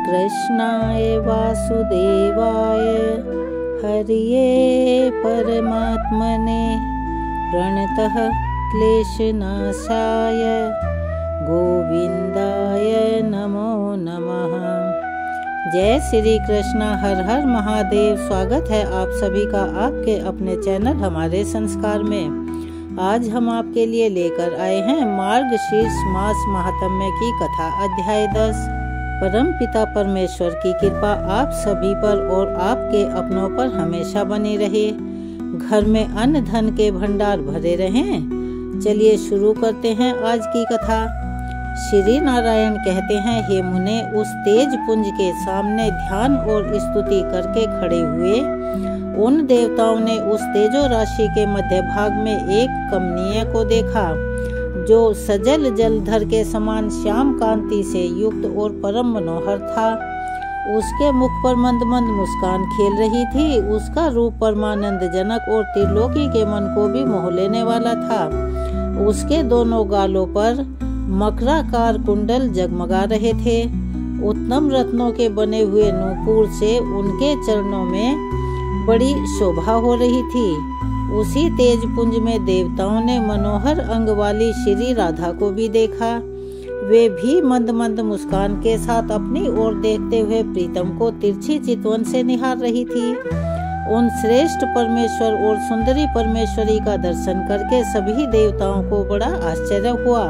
कृष्णाय वासुदेवाय हरिये परमात्मने प्रणतः क्लेशनाशाय गोविंदाय नमो नमः। जय श्री कृष्णा। हर हर महादेव। स्वागत है आप सभी का आपके अपने चैनल हमारे संस्कार में। आज हम आपके लिए लेकर आए हैं मार्गशीर्ष मास महात्म्य की कथा, अध्याय 10। परम पिता परमेश्वर की कृपा आप सभी पर और आपके अपनों पर हमेशा बनी रहे। घर में अन्न धन के भंडार भरे रहें। चलिए शुरू करते हैं आज की कथा। श्री नारायण कहते हैं, हे मुने, उस तेज पुंज के सामने ध्यान और स्तुति करके खड़े हुए उन देवताओं ने उस तेजो राशि के मध्य भाग में एक कमनीय को देखा, जो सजल जलधर के समान श्याम कांति से युक्त और परम मनोहर था। उसके मुख पर मंद मंद मुस्कान खेल रही थी। उसका रूप परमानंद जनक और त्रिलोकी के मन को भी मोह लेने वाला था। उसके दोनों गालों पर मकराकार कुंडल जगमगा रहे थे। उत्तम रत्नों के बने हुए नूपुर से उनके चरणों में बड़ी शोभा हो रही थी। उसी तेज पुंज में देवताओं ने मनोहर अंग वाली श्री राधा को भी देखा। वे भी मंद मंद मुस्कान के साथ अपनी ओर देखते हुए प्रीतम को तिरछी चितवन से निहार रही थी। उन श्रेष्ठ परमेश्वर और सुंदरी परमेश्वरी का दर्शन करके सभी देवताओं को बड़ा आश्चर्य हुआ।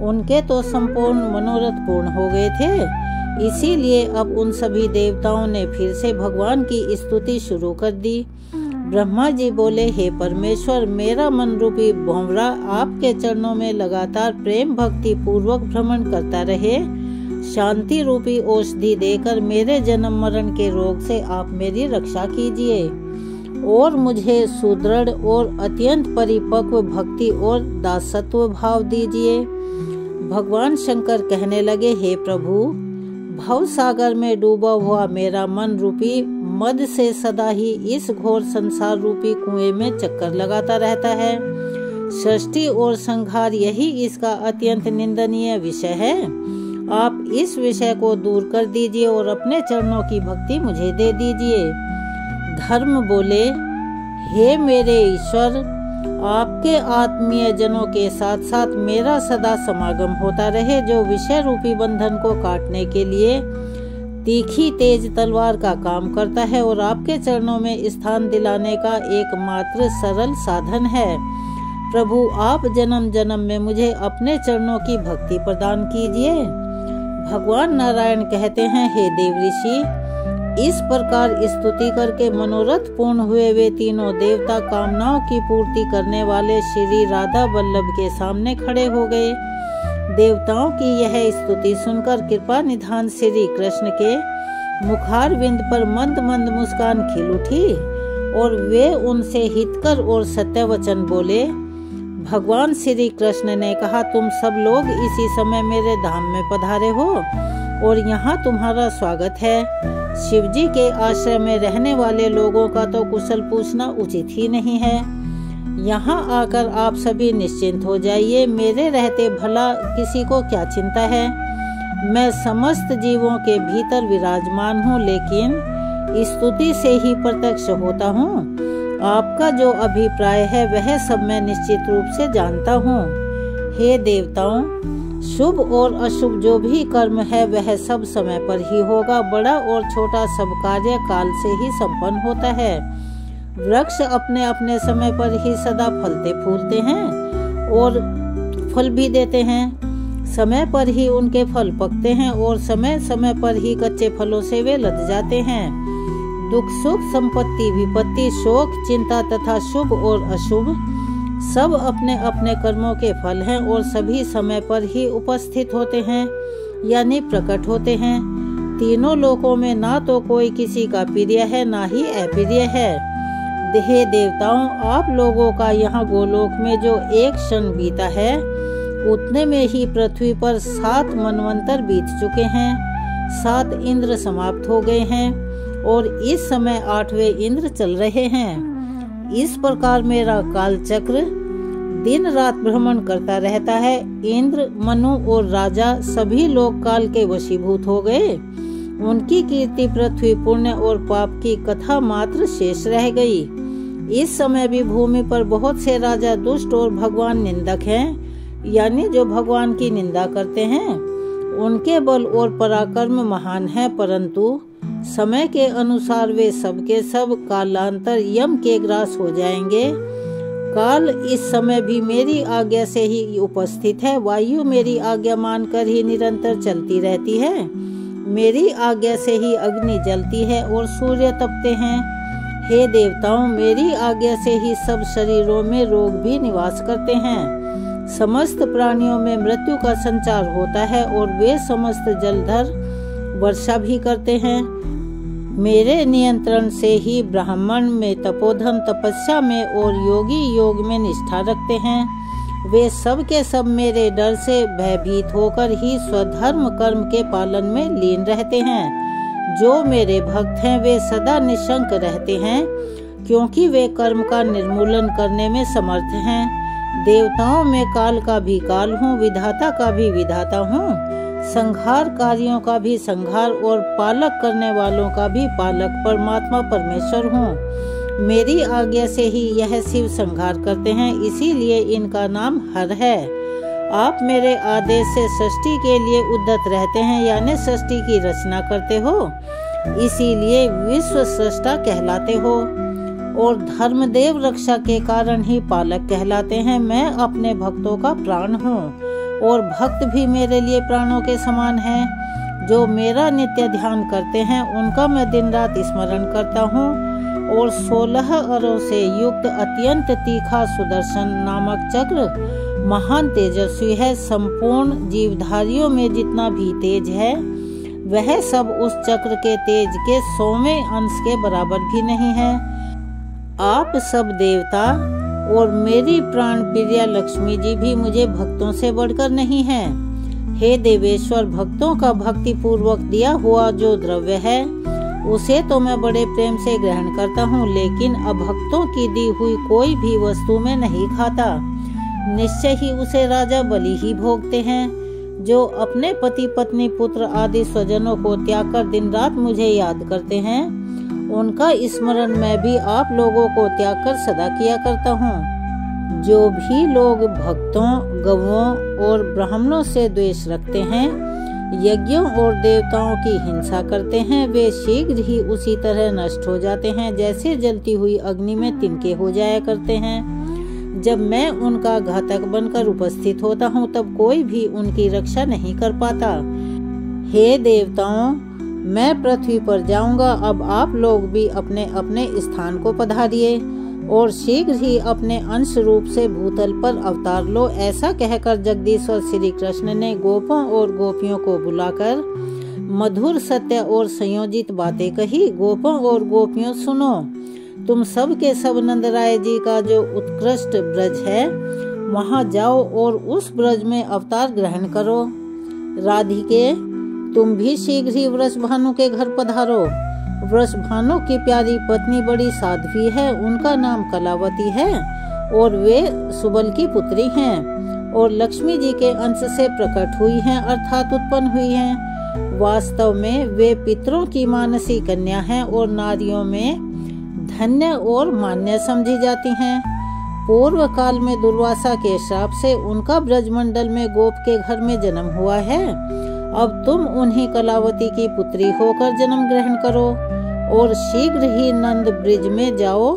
उनके तो संपूर्ण मनोरथ पूर्ण हो गए थे। इसीलिए अब उन सभी देवताओं ने फिर से भगवान की स्तुति शुरू कर दी। ब्रह्मा जी बोले, हे परमेश्वर, मेरा मन रूपी भंवरा आपके चरणों में लगातार प्रेम भक्ति पूर्वक भ्रमण करता रहे। शांति रूपी औषधि देकर मेरे जन्म मरण के रोग से आप मेरी रक्षा कीजिए और मुझे सुदृढ़ और अत्यंत परिपक्व भक्ति और दासत्व भाव दीजिए। भगवान शंकर कहने लगे, हे प्रभु, भव सागर में डूबा हुआ मेरा मन रूपी मद से सदा ही इस घोर संसार रूपी कुएं में चक्कर लगाता रहता है। सृष्टि और संहार यही इसका अत्यंत निंदनीय विषय है। आप इस विषय को दूर कर दीजिए और अपने चरणों की भक्ति मुझे दे दीजिए। धर्म बोले, हे मेरे ईश्वर, आपके आत्मीय जनों के साथ साथ मेरा सदा समागम होता रहे, जो विषय रूपी बंधन को काटने के लिए तीखी तेज तलवार का काम करता है और आपके चरणों में स्थान दिलाने का एकमात्र सरल साधन है। प्रभु, आप जन्म जन्म में मुझे अपने चरणों की भक्ति प्रदान कीजिए। भगवान नारायण कहते हैं, हे देव ऋषि, इस प्रकार स्तुति करके मनोरथ पूर्ण हुए वे तीनों देवता कामनाओं की पूर्ति करने वाले श्री राधा वल्लभ के सामने खड़े हो गए। देवताओं की यह स्तुति सुनकर कृपा निधान श्री कृष्ण के मुखार विंद पर मंद मंद मुस्कान खिल उठी और वे उनसे हितकर और सत्य वचन बोले। भगवान श्री कृष्ण ने कहा, तुम सब लोग इसी समय मेरे धाम में पधारे हो और यहाँ तुम्हारा स्वागत है। शिवजी के आश्रय में रहने वाले लोगों का तो कुशल पूछना उचित ही नहीं है। यहाँ आकर आप सभी निश्चिंत हो जाइए। मेरे रहते भला किसी को क्या चिंता है। मैं समस्त जीवों के भीतर विराजमान हूँ, लेकिन स्तुति से ही प्रत्यक्ष होता हूँ। आपका जो अभिप्राय है वह सब मैं निश्चित रूप से जानता हूँ। हे देवताओं, शुभ और अशुभ जो भी कर्म है वह सब समय पर ही होगा। बड़ा और छोटा सब कार्य काल से ही संपन्न होता है। वृक्ष अपने अपने समय पर ही सदा फलते फूलते हैं और फल भी देते हैं। समय पर ही उनके फल पकते हैं और समय समय पर ही कच्चे फलों से वे लद जाते हैं। दुख सुख संपत्ति विपत्ति शोक चिंता तथा शुभ और अशुभ सब अपने अपने कर्मों के फल हैं और सभी समय पर ही उपस्थित होते हैं, यानी प्रकट होते हैं। तीनों लोकों में ना तो कोई किसी का प्रिय है ना ही अप्रिय है। हे देवताओं, आप लोगों का यहाँ गोलोक में जो एक क्षण बीता है, उतने में ही पृथ्वी पर 7 मनवंतर बीत चुके हैं। 7 इंद्र समाप्त हो गए हैं और इस समय 8वें इंद्र चल रहे हैं। इस प्रकार मेरा काल चक्र दिन रात भ्रमण करता रहता है। इंद्र, मनु और राजा सभी लोग काल के वशीभूत हो गए। उनकी कीर्ति पृथ्वी, पुण्य और पाप की कथा मात्र शेष रह गई। इस समय भी भूमि पर बहुत से राजा दुष्ट और भगवान निंदक हैं, यानी जो भगवान की निंदा करते हैं। उनके बल और पराक्रम महान है, परंतु समय के अनुसार वे सब के सब कालांतर यम के ग्रास हो जाएंगे। काल इस समय भी मेरी आज्ञा से ही उपस्थित है। वायु मेरी आज्ञा मानकर ही निरंतर चलती रहती है। मेरी आज्ञा से ही अग्नि जलती है और सूर्य तपते हैं। हे देवताओं, मेरी आज्ञा से ही सब शरीरों में रोग भी निवास करते हैं। समस्त प्राणियों में मृत्यु का संचार होता है और वे समस्त जलधर वर्षा भी करते हैं। मेरे नियंत्रण से ही ब्राह्मण में तपोधन तपस्या में और योगी योग में निष्ठा रखते हैं। वे सब के सब मेरे डर से भयभीत होकर ही स्वधर्म कर्म के पालन में लीन रहते हैं। जो मेरे भक्त हैं वे सदा निशंक रहते हैं, क्योंकि वे कर्म का निर्मूलन करने में समर्थ हैं। देवताओं में काल का भी काल हूँ, विधाता का भी विधाता हूँ, संहार कार्यों का भी संहार और पालक करने वालों का भी पालक परमात्मा परमेश्वर हूँ। मेरी आज्ञा से ही यह शिव संहार करते हैं, इसीलिए इनका नाम हर है। आप मेरे आदेश से सृष्टि के लिए उद्यत रहते हैं, यानी सृष्टि की रचना करते हो, इसीलिए विश्व सृष्टा कहलाते हो। और धर्मदेव रक्षा के कारण ही पालक कहलाते हैं। मैं अपने भक्तों का प्राण हूँ और भक्त भी मेरे लिए प्राणों के समान हैं। जो मेरा नित्य ध्यान करते हैं उनका मैं दिन रात स्मरण करता हूँ। और 16 अरों से युक्त अत्यंत तीखा सुदर्शन नामक चक्र महान तेजस्वी है। संपूर्ण जीवधारियों में जितना भी तेज है वह सब उस चक्र के तेज के 100वें अंश के बराबर भी नहीं है। आप सब देवता और मेरी प्राण प्रिया लक्ष्मी जी भी मुझे भक्तों से बढ़कर नहीं है। हे देवेश्वर, भक्तों का भक्ति पूर्वक दिया हुआ जो द्रव्य है उसे तो मैं बड़े प्रेम से ग्रहण करता हूँ, लेकिन अभक्तों की दी हुई कोई भी वस्तु मैं नहीं खाता। निश्चय ही उसे राजा बलि ही भोगते हैं। जो अपने पति पत्नी पुत्र आदि स्वजनों को त्याग कर दिन रात मुझे याद करते हैं, उनका स्मरण मैं भी आप लोगों को त्याग कर सदा किया करता हूँ। जो भी लोग भक्तों, गवों और ब्राह्मणों से द्वेष रखते हैं, यज्ञों और देवताओं की हिंसा करते हैं, वे शीघ्र ही उसी तरह नष्ट हो जाते हैं जैसे जलती हुई अग्नि में तिनके हो जाया करते हैं। जब मैं उनका घातक बनकर उपस्थित होता हूँ तब कोई भी उनकी रक्षा नहीं कर पाता। हे देवताओं, मैं पृथ्वी पर जाऊंगा। अब आप लोग भी अपने अपने स्थान को पधारिए और शीघ्र ही अपने अंश रूप से भूतल पर अवतार लो। ऐसा कहकर जगदीश्वर श्री कृष्ण ने गोपों और गोपियों को बुलाकर मधुर सत्य और संयोजित बातें कही। गोपों और गोपियों, सुनो, तुम सब के सब नंदराय जी का जो उत्कृष्ट ब्रज है वहाँ जाओ और उस ब्रज में अवतार ग्रहण करो। राधिके, तुम भी शीघ्र ही वृषभानु के घर पधारो। वृषभानु की प्यारी पत्नी बड़ी साध्वी है, उनका नाम कलावती है और वे सुबल की पुत्री हैं और लक्ष्मी जी के अंश से प्रकट हुई हैं, अर्थात उत्पन्न हुई हैं। वास्तव में वे पितरों की मानसी कन्या हैं और नारियों में धन्य और मान्य समझी जाती हैं। पूर्व काल में दुर्वासा के श्राप से उनका ब्रजमंडल में गोप के घर में जन्म हुआ है। अब तुम उन्हीं कलावती की पुत्री होकर जन्म ग्रहण करो और शीघ्र ही नंद ब्रिज में जाओ।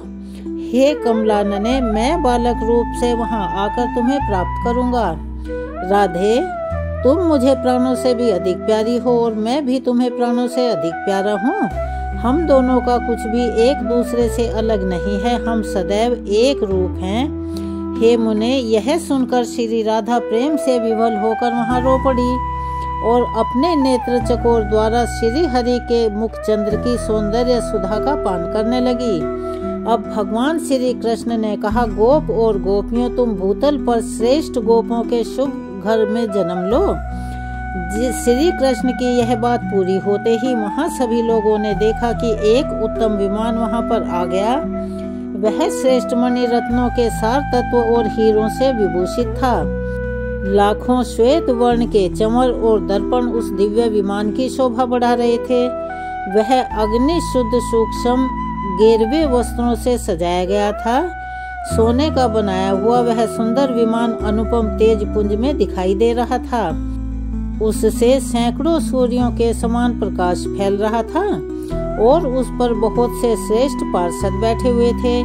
हे कमलानने, मैं बालक रूप से वहां आकर तुम्हें प्राप्त करूंगा। राधे, तुम मुझे प्राणों से भी अधिक प्यारी हो और मैं भी तुम्हें प्राणों से अधिक प्यारा हूँ। हम दोनों का कुछ भी एक दूसरे से अलग नहीं है, हम सदैव एक रूप हैं। हे मुने, यह सुनकर श्री राधा प्रेम से विवल होकर वहां रो पड़ी और अपने नेत्र चकोर द्वारा श्री हरि के मुख चंद्र की सौंदर्य सुधा का पान करने लगी। अब भगवान श्री कृष्ण ने कहा, गोप और गोपियों, तुम भूतल पर श्रेष्ठ गोपों के शुभ घर में जन्म लो। श्री कृष्ण की यह बात पूरी होते ही वहाँ सभी लोगों ने देखा कि एक उत्तम विमान वहाँ पर आ गया। वह श्रेष्ठ मणि रत्नों के सार तत्व और हीरों से विभूषित था। लाखों श्वेत वर्ण के चमर और दर्पण उस दिव्य विमान की शोभा बढ़ा रहे थे। वह अग्नि शुद्ध सूक्ष्म गेरवे वस्त्रों से सजाया गया था। सोने का बनाया हुआ वह सुंदर विमान अनुपम तेज पुंज में दिखाई दे रहा था। उससे सैकड़ों सूर्यों के समान प्रकाश फैल रहा था और उस पर बहुत से श्रेष्ठ पार्षद बैठे हुए थे।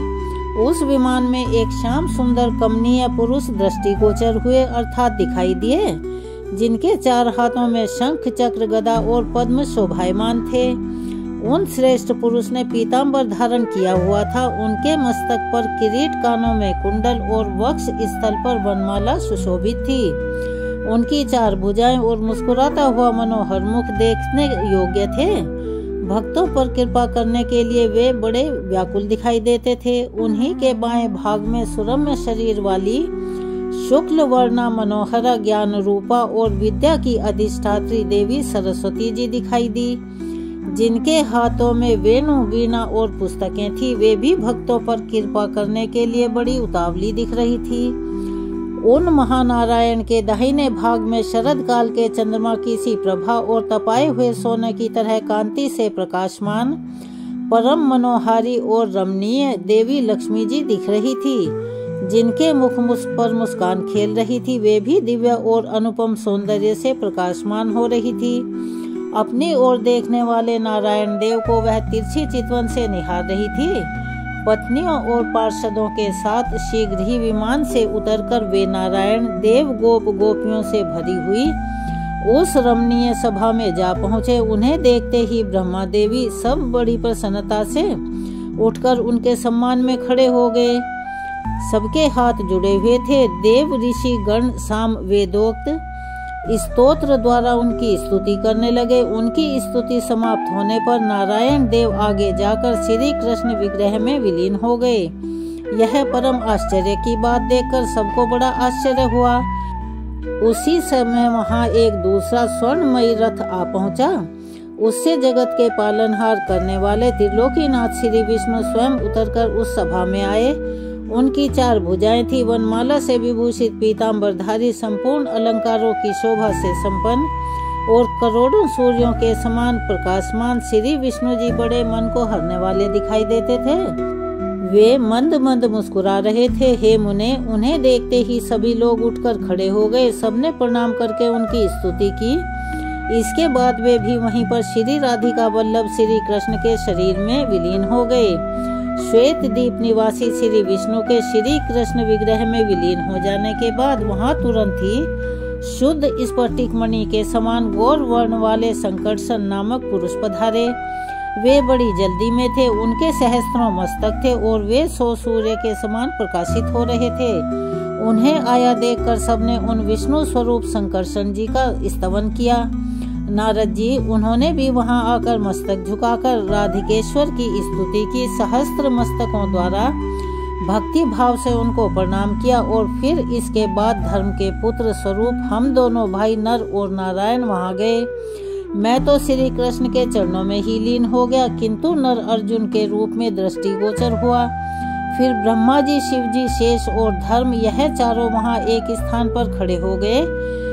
उस विमान में एक श्याम सुंदर कमनीय पुरुष दृष्टिगोचर हुए अर्थात दिखाई दिए, जिनके 4 हाथों में शंख चक्र गदा और पद्म शोभायमान थे। उन श्रेष्ठ पुरुष ने पीताम्बर धारण किया हुआ था। उनके मस्तक पर किरीट, कानों में कुंडल और वक्ष स्थल पर वनमाला सुशोभित थी। उनकी 4 भुजाएं और मुस्कुराता हुआ मनोहर मुख देखने योग्य थे। भक्तों पर कृपा करने के लिए वे बड़े व्याकुल दिखाई देते थे। उन्हीं के बाएं भाग में सुरम्य शरीर वाली शुक्ल वर्णा मनोहरा ज्ञान रूपा और विद्या की अधिष्ठात्री देवी सरस्वती जी दिखाई दी, जिनके हाथों में वेणु, वीणा और पुस्तकें थी। वे भी भक्तों पर कृपा करने के लिए बड़ी उतावली दिख रही थी। उन महानारायण के दाहिने भाग में शरद काल के चंद्रमा की सी प्रभा और तपाए हुए सोने की तरह कांति से प्रकाशमान परम मनोहारी और रमणीय देवी लक्ष्मी जी दिख रही थी, जिनके मुख पर मुस्कान खेल रही थी। वे भी दिव्य और अनुपम सौंदर्य से प्रकाशमान हो रही थी। अपनी ओर देखने वाले नारायण देव को वह तिरछी चितवन से निहार रही थी। पत्नियों और पार्षदों के साथ शीघ्र ही विमान से उतरकर वे नारायण देव गोप गोपियों से भरी हुई उस रमणीय सभा में जा पहुँचे। उन्हें देखते ही ब्रह्मा देवी सब बड़ी प्रसन्नता से उठकर उनके सम्मान में खड़े हो गए। सबके हाथ जुड़े हुए थे। देव ऋषि गण साम वेदोक्त स्तोत्र द्वारा उनकी स्तुति करने लगे। उनकी स्तुति समाप्त होने पर नारायण देव आगे जाकर श्री कृष्ण विग्रह में विलीन हो गए। यह परम आश्चर्य की बात देखकर सबको बड़ा आश्चर्य हुआ। उसी समय वहां एक दूसरा स्वर्णमयी रथ आ पहुंचा। उससे जगत के पालनहार करने वाले त्रिलोकीनाथ श्री विष्णु स्वयं उतरकर उस सभा में आए। उनकी 4 भुजाएं थी। वनमाला से विभूषित पीताम्बरधारी संपूर्ण अलंकारों की शोभा से संपन्न और करोड़ों सूर्यों के समान प्रकाशमान श्री विष्णु जी बड़े मन को हरने वाले दिखाई देते थे। वे मंद मंद मुस्कुरा रहे थे। हे मुने, उन्हें देखते ही सभी लोग उठकर खड़े हो गए। सबने प्रणाम करके उनकी स्तुति की। इसके बाद वे भी वहीं पर श्री राधिका वल्लभ श्री कृष्ण के शरीर में विलीन हो गए। श्वेत दीप निवासी श्री विष्णु के श्री कृष्ण विग्रह में विलीन हो जाने के बाद वहां तुरंत ही शुद्ध स्फटिक मणि के समान गौर वर्ण वाले संकर्षण नामक पुरुष पधारे। वे बड़ी जल्दी में थे। उनके सहस्त्रों मस्तक थे और वे 100 सूर्य के समान प्रकाशित हो रहे थे। उन्हें आया देखकर सबने उन विष्णु स्वरूप संकर्षण जी का स्तवन किया। नारद जी, उन्होंने भी वहां आकर मस्तक झुकाकर राधिकेश्वर की स्तुति की। सहस्त्र मस्तकों द्वारा भक्ति भाव से उनको प्रणाम किया और फिर इसके बाद धर्म के पुत्र स्वरूप हम दोनों भाई नर और नारायण वहां गए। मैं तो श्री कृष्ण के चरणों में ही लीन हो गया, किंतु नर अर्जुन के रूप में दृष्टिगोचर हुआ। फिर ब्रह्मा जी, शिव जी, शेष और धर्म, यह चारों वहां एक स्थान पर खड़े हो गए।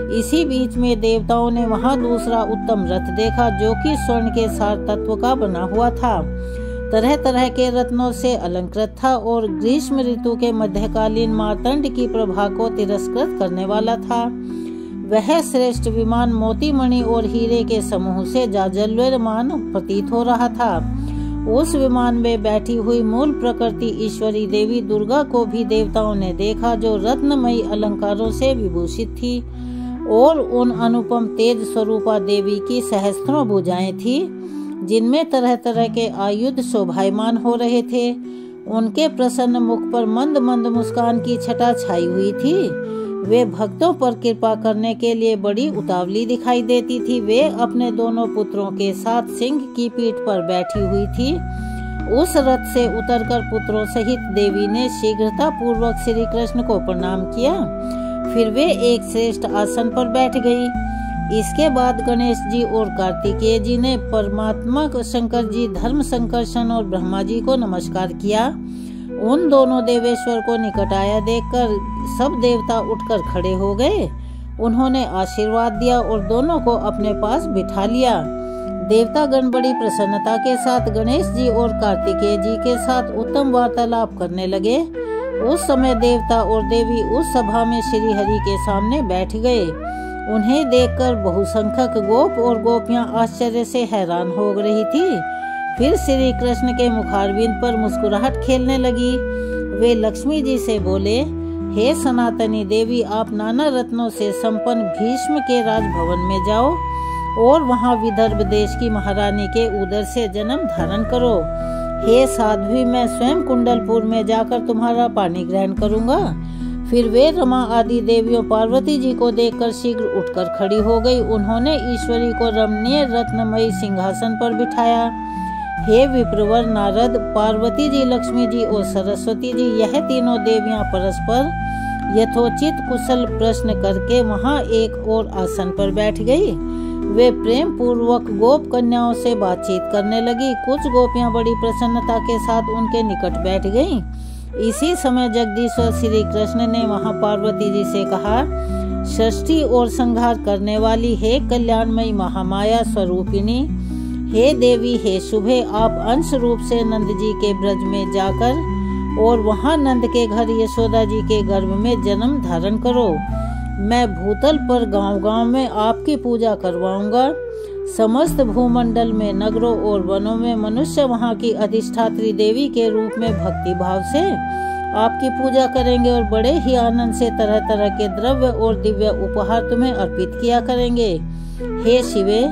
इसी बीच में देवताओं ने वहां दूसरा उत्तम रथ देखा, जो कि स्वर्ण के सार तत्व का बना हुआ था, तरह तरह के रत्नों से अलंकृत था और ग्रीष्म ऋतु के मध्यकालीन मार्तंड की प्रभा को तिरस्कृत करने वाला था। वह श्रेष्ठ विमान मोती मणि और हीरे के समूह से जाज्वल्यमान प्रतीत हो रहा था। उस विमान में बैठी हुई मूल प्रकृति ईश्वरी देवी दुर्गा को भी देवताओं ने देखा, जो रत्नमयी अलंकारों से विभूषित थी और उन अनुपम तेज स्वरूपा देवी की सहस्त्रों भुजाएं थी, जिनमें तरह तरह के आयुध शोभायमान हो रहे थे। उनके प्रसन्न मुख पर मंद मंद मुस्कान की छटा छाई हुई थी। वे भक्तों पर कृपा करने के लिए बड़ी उतावली दिखाई देती थी। वे अपने दोनों पुत्रों के साथ सिंह की पीठ पर बैठी हुई थी। उस रथ से उतरकर पुत्रों सहित देवी ने शीघ्रता पूर्वक श्री कृष्ण को प्रणाम किया। फिर वे एक श्रेष्ठ आसन पर बैठ गई। इसके बाद गणेश जी और कार्तिकेय जी ने परमात्मा शंकर जी, धर्म संकर्षण और ब्रह्मा जी को नमस्कार किया। उन दोनों देवेश्वर को निकट आया देखकर सब देवता उठकर खड़े हो गए उन्होंने आशीर्वाद दिया और दोनों को अपने पास बिठा लिया। देवतागण बड़ी प्रसन्नता के साथ गणेश जी और कार्तिकेय जी के साथ उत्तम वार्तालाप करने लगे। उस समय देवता और देवी उस सभा में श्री हरि के सामने बैठ गए। उन्हें देखकर बहुसंख्यक गोप और गोपियां आश्चर्य से हैरान हो रही थी। फिर श्री कृष्ण के मुखारविंद पर मुस्कुराहट खेलने लगी। वे लक्ष्मी जी से बोले, हे सनातनी देवी, आप नाना रत्नों से संपन्न भीष्म के राजभवन में जाओ और वहां विदर्भ देश की महारानी के उदर से जन्म धारण करो। हे साध्वी, मैं स्वयं कुंडलपुर में जाकर तुम्हारा पानी ग्रहण करूंगा। फिर वे रमा आदि देवियों पार्वती जी को देखकर शीघ्र उठकर खड़ी हो गई। उन्होंने ईश्वरी को रमणीय रत्नमयी सिंहासन पर बिठाया। हे विप्रवर नारद, पार्वती जी, लक्ष्मी जी और सरस्वती जी, यह तीनों देवियां परस्पर यथोचित कुशल प्रश्न करके वहां एक और आसन पर बैठ गई। वे प्रेम पूर्वक गोप कन्याओं से बातचीत करने लगी। कुछ गोपियां बड़ी प्रसन्नता के साथ उनके निकट बैठ गईं। इसी समय जगदीश्वर श्री कृष्ण ने वहां पार्वती जी से कहा, सृष्टि और संहार करने वाली, हे कल्याणमयी महामाया स्वरूपिणी, हे देवी, हे शुभे, आप अंश रूप से नंद जी के ब्रज में जाकर और वहां नंद के घर यशोदा जी के गर्भ में जन्म धारण करो। मैं भूतल पर गांव-गांव में आपकी पूजा करवाऊंगा। समस्त भूमंडल में नगरों और वनों में मनुष्य वहां की अधिष्ठात्री देवी के रूप में भक्ति भाव से आपकी पूजा करेंगे और बड़े ही आनंद से तरह तरह के द्रव्य और दिव्य उपहार तुम्हें अर्पित किया करेंगे। हे शिवे,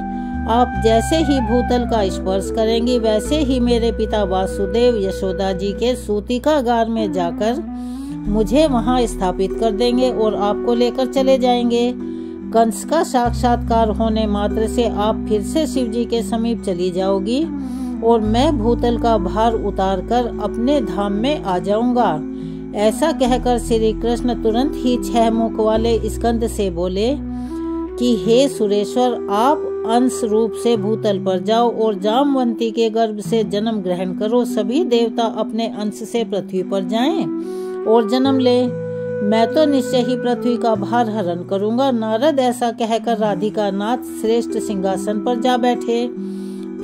आप जैसे ही भूतल का स्पर्श करेंगी वैसे ही मेरे पिता वासुदेव यशोदा जी के सूतिकागार में जाकर मुझे वहां स्थापित कर देंगे और आपको लेकर चले जाएंगे। कंस का साक्षात्कार होने मात्र से आप फिर से शिव जी के समीप चली जाओगी और मैं भूतल का भार उतारकर अपने धाम में आ जाऊंगा। ऐसा कहकर श्री कृष्ण तुरंत ही 6 मुख वाले स्कंद से बोले कि हे सुरेश्वर, आप अंश रूप से भूतल पर जाओ और जामवंती के गर्भ से जन्म ग्रहण करो। सभी देवता अपने अंश से पृथ्वी पर जाएं और जन्म ले। मैं तो निश्चय ही पृथ्वी का भार हरण करूंगा। नारद ऐसा कहकर राधिका नाथ श्रेष्ठ सिंहासन पर जा बैठे।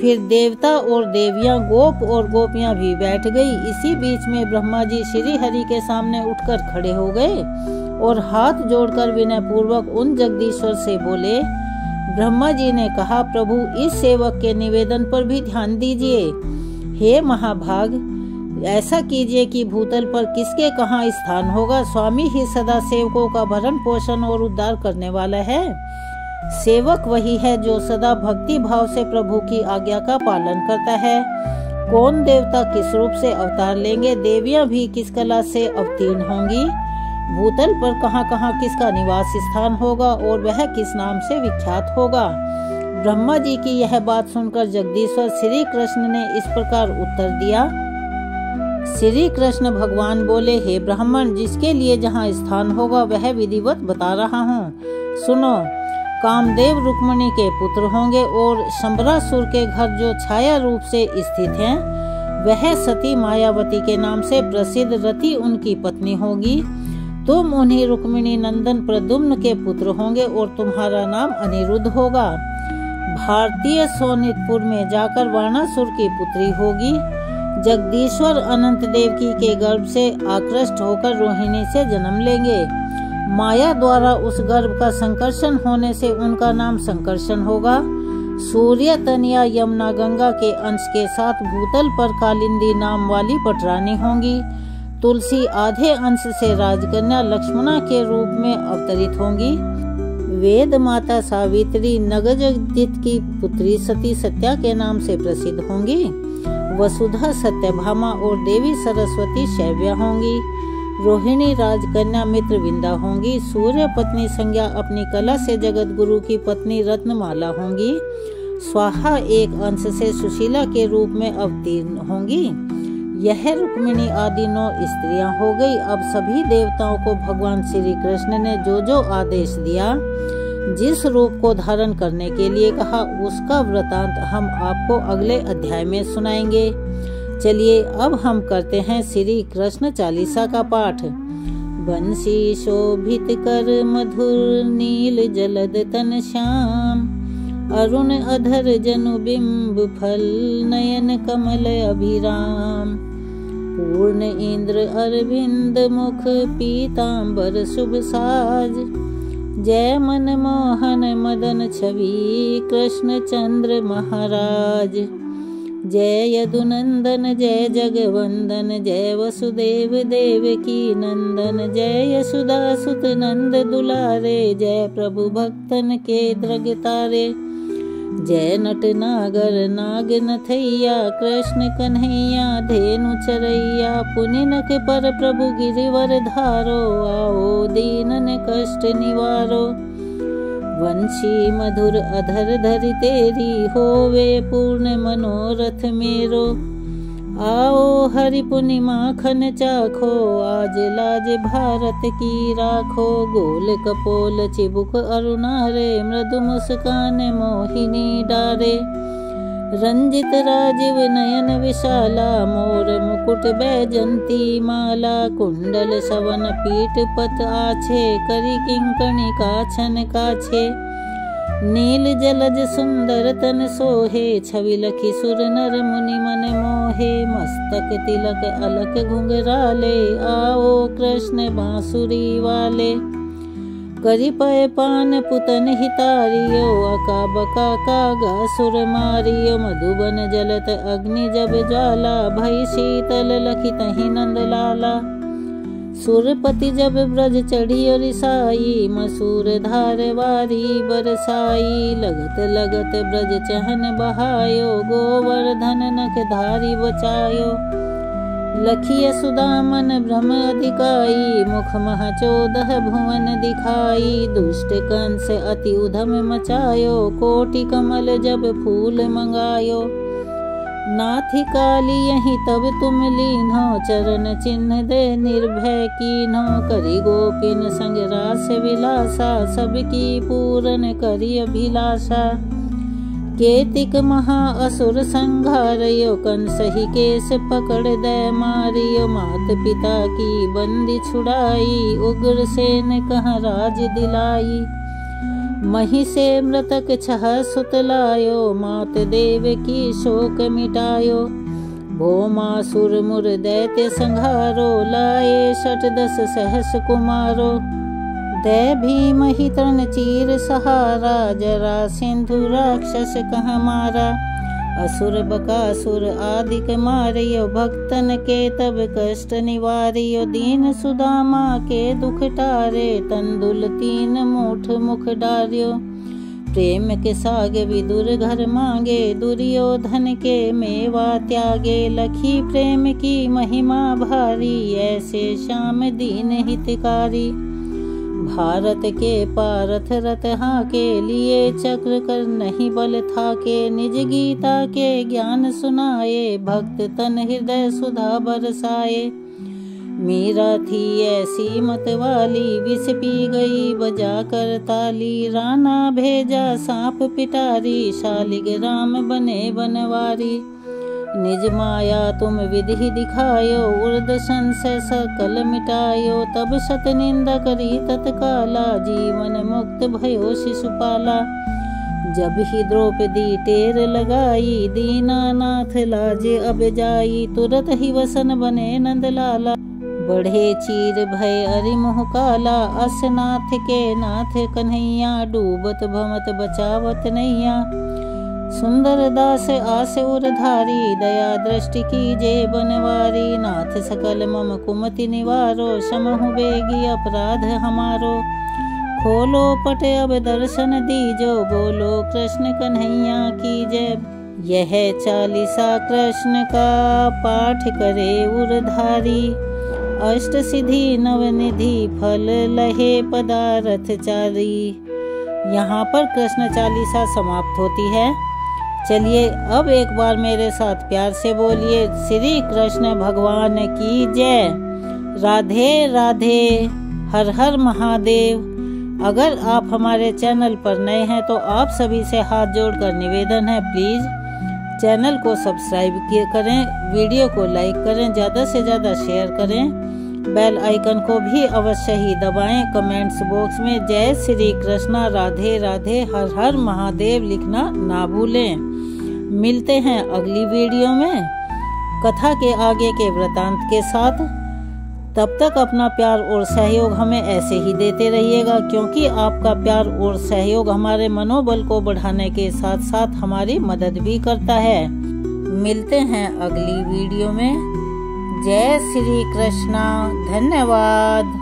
फिर देवता और देवियां, गोप और गोपियां भी बैठ गई। इसी बीच में ब्रह्मा जी श्री हरि के सामने उठकर खड़े हो गए और हाथ जोड़कर विनय पूर्वक उन जगदीश्वर से बोले। ब्रह्मा जी ने कहा, प्रभु, इस सेवक के निवेदन पर भी ध्यान दीजिए। हे महाभाग, ऐसा कीजिए कि भूतल पर किसके कहाँ स्थान होगा। स्वामी ही सदा सेवकों का भरण पोषण और उद्धार करने वाला है। सेवक वही है जो सदा भक्ति भाव से प्रभु की आज्ञा का पालन करता है। कौन देवता किस रूप से अवतार लेंगे, देवियां भी किस कला से अवतीर्ण होंगी, भूतल पर कहाँ कहाँ किसका निवास स्थान होगा और वह किस नाम से विख्यात होगा। ब्रह्मा जी की यह बात सुनकर जगदीश्वर श्री कृष्ण ने इस प्रकार उत्तर दिया। श्री कृष्ण भगवान बोले, हे ब्राह्मण, जिसके लिए जहाँ स्थान होगा वह विधिवत बता रहा हूँ। सुनो, कामदेव रुक्मिणी के पुत्र होंगे और शंबरासुर के घर जो छाया रूप से स्थित हैं, वह सती मायावती के नाम से प्रसिद्ध रति उनकी पत्नी होगी। तुम उन्हीं रुक्मिणी नंदन प्रद्युम्न के पुत्र होंगे और तुम्हारा नाम अनिरुद्ध होगा। भारतीय सोनितपुर में जाकर वाणासुर की पुत्री होगी। जगदीश्वर अनंत देवकी के गर्भ से आकृष्ट होकर रोहिणी से जन्म लेंगे। माया द्वारा उस गर्भ का संकर्षण होने से उनका नाम संकर्षण होगा। सूर्य तनया यमुना गंगा के अंश के साथ भूतल पर कालिंदी नाम वाली पटरानी होंगी। तुलसी आधे अंश से राजकन्या लक्ष्मणा के रूप में अवतरित होंगी। वेद माता सावित्री नगजजित की पुत्री सती सत्या के नाम से प्रसिद्ध होंगी। वसुधा सत्यभामा और देवी सरस्वती शैव्या होंगी। रोहिणी राजकन्या मित्रविंदा होंगी। सूर्य पत्नी संज्ञा अपनी कला से जगत गुरु की पत्नी रत्नमाला होंगी। स्वाहा एक अंश से सुशीला के रूप में अवतीर्ण होंगी। यह रुक्मिणी आदि 9 स्त्रियां हो गई। अब सभी देवताओं को भगवान श्री कृष्ण ने जो जो आदेश दिया, जिस रूप को धारण करने के लिए कहा, उसका वृतांत हम आपको अगले अध्याय में सुनाएंगे। चलिए अब हम करते हैं श्री कृष्ण चालीसा का पाठ। बंसी शोभित कर मधुर नील जलद तन श्याम, अरुण अधर जनु बिंब फल नयन कमल अभिराम। पूर्ण इंद्र अरविंद मुख पीतांबर शुभ साज, जय मन मोहन मदन छवि कृष्ण चंद्र महाराज। जय यदुनंदन जय जगवंदन, जय वसुदेव देवकी नंदन, जय यशोदा सुत नंद दुलारे, जय प्रभु भक्तन के द्रग तारे। जय नट नागर नाग नथैया, कृष्ण कन्हैया धेनु चरैया। पुनिनक पर प्रभु गिरिवर धारो, आओ दीनन कष्ट निवारो। वंशी मधुर अधर धरि तेरी, होवे पूर्ण मनोरथ मेरो। आओ हरि पुनि माखन चाखो, आज लाज भारत की राखो। गोल कपोल चिबुक अरुणारे, मृदु मुस्कान मोहिनी डारे। रंजित राजीव नयन विशाला, मोर मुकुट बैजंती माला। कुंडल सवन पीठ पत आछे, करी किंकणी काछन काछे। नील जलज सुंदर तन सोहे, छवि लखी सुर नर मुनि मन मोहे। मस्तक तिलक अलक घुंघराले, आओ कृष्ण बांसुरी वाले। करी पय पान पुतन हितारियो, अका बका कागा सुर मारियो। मधुबन जलत अग्नि जब ज्वाला, भई शीतल लखी तहि नंद लाला। सुरपति जब ब्रज चढ़ियो रिसाई, मसूर धार वारी बरसाई। लगत लगत ब्रज चहन बहायो, गोवर्धन नख धारी बचायो। लखिय सुदामन भ्रम अधिकाई, मुख मह 14 भुवन दिखाई। दुष्ट कंस अति उधम मचायो, कोटि कमल जब फूल मंगायो। नाथी काली यहीं तब तुम लीन्हो, चरण चिन्ह दे निर्भय कीन्हो। करी गोपिन संग रास विलासा, सबकी पूरन करी अभिलाषा। केतिक महा असुर संघारयो, कंस ही केस पकड़ दे मारियो। मात पिता की बंदी छुड़ाई, उग्र सेन कहाँ राज दिलाई। मही से मृतक 6 सुत लायो, मात देव की शोक मिटायो। भौमासुर मुर दैत्य संघारो, लाए 10 सहस कुमारो। दै भीम ही तृण चीर सहारा, जरा सिंधु राक्षस कहाँ मारा। असुर बकासुर आदिक मारियो, भक्तन के तब कष्ट निवारियो। दीन सुदामा के दुख टारे, तंदुल 3 मूठ मुख डारियो। प्रेम के साग विदुर घर मांगे, दुर्योधन के मेवा त्यागे। लखी प्रेम की महिमा भारी, ऐसे श्याम दीन हितकारी। भारत के पारथ रथ हाके, लिए चक्र कर नहीं बल थाके। निज गीता के ज्ञान सुनाए, भक्त तन हृदय सुधा बरसाए। मीरा थी ऐसी मत वाली, विष पी गई बजा कर ताली। राणा भेजा सांप पिटारी, शालिग राम बने बनवारी। निज माया तुम विधि दिखायो, उर्द संशय सकल मिटायो। तब सत निंदा करी तत्काला, जीवन मुक्त भयो शिशुपाला। जब ही द्रौपदी टेर लगाई, दीनानाथ लाजे अब जाई। तुरत ही वसन बने नंदलाला, बढ़े चीर भय अरिमुह काला। असनाथ के नाथ कन्हैया, डूबत भमत बचावत नैया। सुंदर दास आस उरधारी, दया दृष्टि कीजे बनवारी। नाथ सकल मम कुमति निवारो, समहु बेगी अपराध हमारो। खोलो पट अब दर्शन दीजो, बोलो कृष्ण कन्हैया की जय। यह 40 कृष्ण का पाठ करे उरधारी। अष्ट सिद्धि नवनिधि फल लहे पदारथ चारी। यहाँ पर कृष्ण 40 समाप्त होती है। चलिए अब एक बार मेरे साथ प्यार से बोलिए, श्री कृष्ण भगवान की जय। राधे राधे, हर हर महादेव। अगर आप हमारे चैनल पर नए हैं तो आप सभी से हाथ जोड़कर निवेदन है, प्लीज़ चैनल को सब्सक्राइब करें, वीडियो को लाइक करें, ज़्यादा से ज़्यादा शेयर करें बेल आइकन को भी अवश्य ही दबाएं। कमेंट्स बॉक्स में जय श्री कृष्णा, राधे राधे, हर हर महादेव लिखना ना भूलें। मिलते हैं अगली वीडियो में कथा के आगे के वृतांत के साथ। तब तक अपना प्यार और सहयोग हमें ऐसे ही देते रहिएगा, क्योंकि आपका प्यार और सहयोग हमारे मनोबल को बढ़ाने के साथ साथ हमारी मदद भी करता है। मिलते हैं अगली वीडियो में। जय श्री कृष्णा। धन्यवाद।